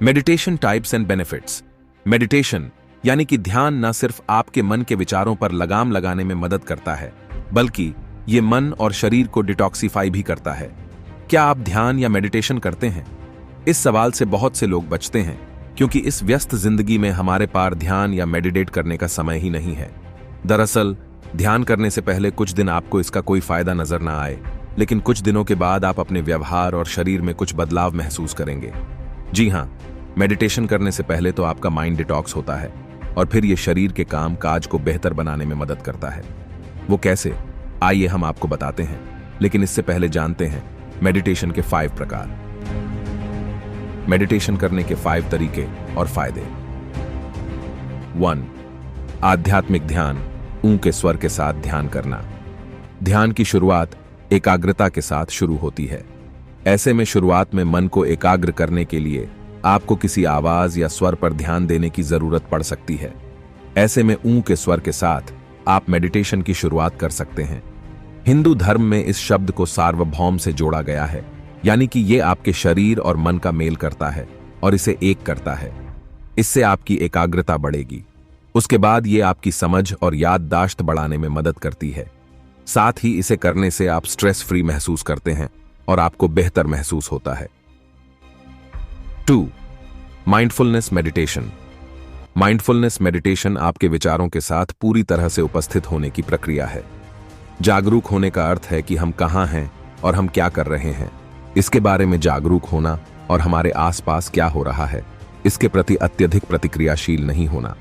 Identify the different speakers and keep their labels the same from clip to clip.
Speaker 1: Meditation types and benefits. Meditation यानी कि ध्यान न सिर्फ आपके मन के विचारों पर लगाम लगाने में मदद करता है, बल्कि ये मन और शरीर को डिटॉक्सिफाई भी करता है। क्या आप ध्यान या मेडिटेशन करते हैं? इस सवाल से बहुत से लोग बचते हैं, क्योंकि इस व्यस्त जिंदगी में हमारे पास ध्यान या मेडिटेट करने का समय ही नहीं है। दरअसल ध्यान करने से पहले कुछ दिन आपको इसका कोई फायदा नजर ना आए, लेकिन कुछ दिनों के बाद आप अपने व्यवहार और शरीर में कुछ बदलाव महसूस करेंगे। जी हाँ, मेडिटेशन करने से पहले तो आपका माइंड डिटॉक्स होता है और फिर ये शरीर के काम काज को बेहतर बनाने में मदद करता है। वो कैसे, आइए हम आपको बताते हैं, लेकिन इससे पहले जानते हैं मेडिटेशन के 5 प्रकार। मेडिटेशन करने के 5 तरीके और फायदे। 1. आध्यात्मिक ध्यान, ऊं के स्वर के साथ ध्यान करना। ध्यान की शुरुआत एकाग्रता के साथ शुरू होती है। ऐसे में शुरुआत में मन को एकाग्र करने के लिए आपको किसी आवाज या स्वर पर ध्यान देने की जरूरत पड़ सकती है। ऐसे में ऊं के स्वर के साथ आप मेडिटेशन की शुरुआत कर सकते हैं। हिंदू धर्म में इस शब्द को सार्वभौम से जोड़ा गया है, यानी कि ये आपके शरीर और मन का मेल करता है और इसे एक करता है। इससे आपकी एकाग्रता बढ़ेगी। उसके बाद ये आपकी समझ और याददाश्त बढ़ाने में मदद करती है। साथ ही इसे करने से आप स्ट्रेस फ्री महसूस करते हैं और आपको बेहतर महसूस होता है। 2. Mindfulness meditation. माइंडफुलनेस मेडिटेशन आपके विचारों के साथ पूरी तरह से उपस्थित होने की प्रक्रिया है। जागरूक होने का अर्थ है कि हम कहां हैं और हम क्या कर रहे हैं, इसके बारे में जागरूक होना, और हमारे आसपास क्या हो रहा है इसके प्रति अत्यधिक प्रतिक्रियाशील नहीं होना।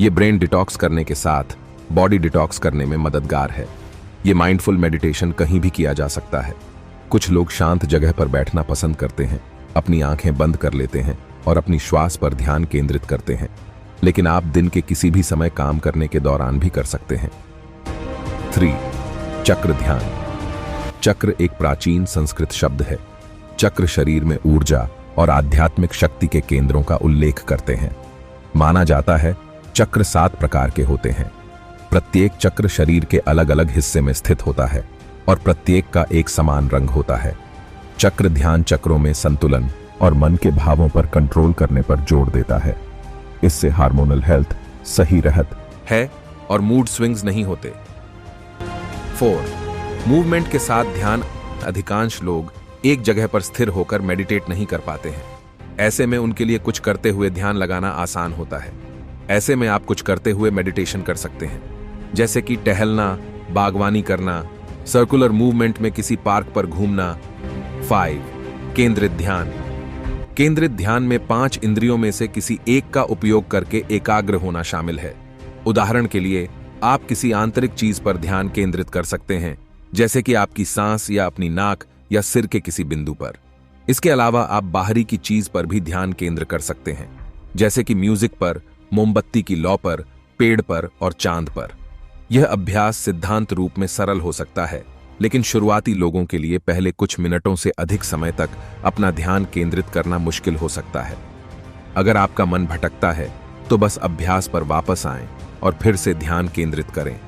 Speaker 1: यह ब्रेन डिटॉक्स करने के साथ बॉडी डिटॉक्स करने में मददगार है। यह माइंडफुल मेडिटेशन कहीं भी किया जा सकता है। कुछ लोग शांत जगह पर बैठना पसंद करते हैं, अपनी आंखें बंद कर लेते हैं और अपनी श्वास पर ध्यान केंद्रित करते हैं, लेकिन आप दिन के किसी भी समय काम करने के दौरान भी कर सकते हैं। 3. चक्र ध्यान। चक्र एक प्राचीन संस्कृत शब्द है। चक्र शरीर में ऊर्जा और आध्यात्मिक शक्ति के केंद्रों का उल्लेख करते हैं। माना जाता है चक्र 7 प्रकार के होते हैं। प्रत्येक चक्र शरीर के अलग अलग हिस्से में स्थित होता है और प्रत्येक का एक समान रंग होता है। चक्र ध्यान चक्रों में संतुलन और मन के भावों पर कंट्रोल करने पर जोर देता है। इससे हार्मोनल हेल्थ सही रहत है और मूड स्विंग्स नहीं होते। 4. मूवमेंट के साथ ध्यान। अधिकांश लोग एक जगह पर स्थिर होकर मेडिटेट नहीं कर पाते हैं। ऐसे में उनके लिए कुछ करते हुए ध्यान लगाना आसान होता है। ऐसे में आप कुछ करते हुए मेडिटेशन कर सकते हैं, जैसे कि टहलना, बागवानी करना, सर्कुलर मूवमेंट में किसी पार्क पर घूमना। 5. केंद्रित ध्यान। केंद्रित ध्यान में 5 इंद्रियों में से किसी एक का उपयोग करके एकाग्र होना शामिल है। उदाहरण के लिए आप किसी आंतरिक चीज पर ध्यान केंद्रित कर सकते हैं, जैसे कि आपकी सांस या अपनी नाक या सिर के किसी बिंदु पर। इसके अलावा आप बाहरी की चीज पर भी ध्यान केंद्र कर सकते हैं, जैसे कि म्यूजिक पर, मोमबत्ती की लौ पर, पेड़ पर और चांद पर। यह अभ्यास सिद्धांत रूप में सरल हो सकता है, लेकिन शुरुआती लोगों के लिए पहले कुछ मिनटों से अधिक समय तक अपना ध्यान केंद्रित करना मुश्किल हो सकता है। अगर आपका मन भटकता है तो बस अभ्यास पर वापस आएं और फिर से ध्यान केंद्रित करें।